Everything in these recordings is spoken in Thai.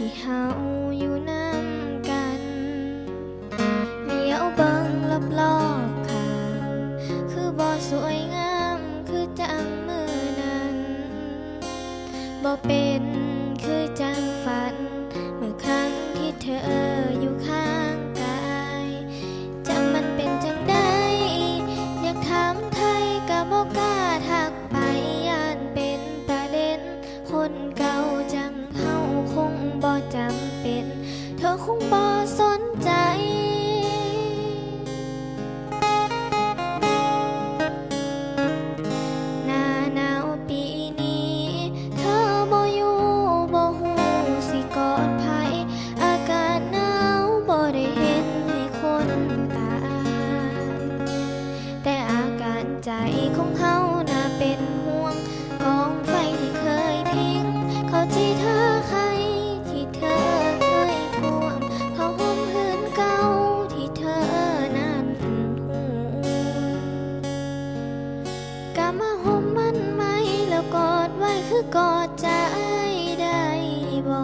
ที่เฮาอยู่นำกันเลี้ยวเบิ่งรอบๆข้างคือบ่สวยงามคือจังมือนั้นบ่เป็นคือจังฝันเมื่อครั้งที่เธออยู่ข้างกายจังมันเป็นจังใดอยากถามไทยก็บ่กล้าทักไปย่านเป็นประเด็นคนเก่าจังเฮาคงบ่จำเป็นเธอคงบ่สนใจหน้าหนาวปีนี้เธอบ่อยู่บ่ฮู้สิกอดไผอากาศหนาวบ่ได้เห็นให้คนตายแต่อาการใจของเฮาน่าเป็นห่วงกองไฟที่เคยทิ้งเขาที่เธอใครที่เธอเคยท่วมเขาห่มหืนเก่าที่เธอนั้นห่วงกะมาห่มมันไหมแล้วกอดไว้คือกอดใจได้บ่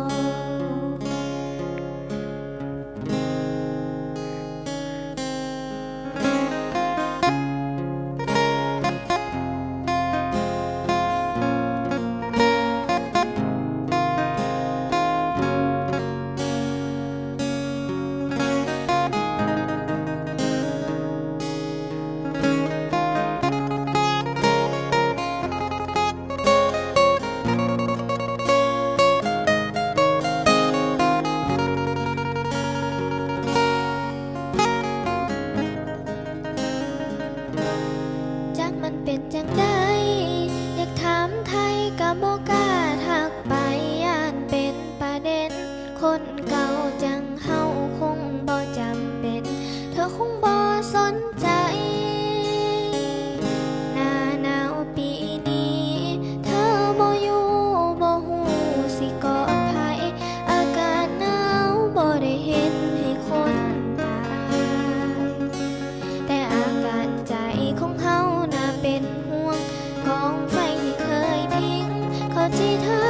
จักมันเป็นจังใดอยากถามไทยก็บ่กล้าทักไปย่านเป็นประเด็นคนเก่าจังเฮาคงบ่จำเป็นเธอคงบ่สนใจหน้าหนาวปีนี้เธอบ่อยู่บ่ฮู้สิกอดไผอากาศหนาวบ่ได้เห็นให้คนตายแต่อาการใจของเฮาน่าเป็นห่วงกองไฟที่เคยทิ้งเขาที่เธอ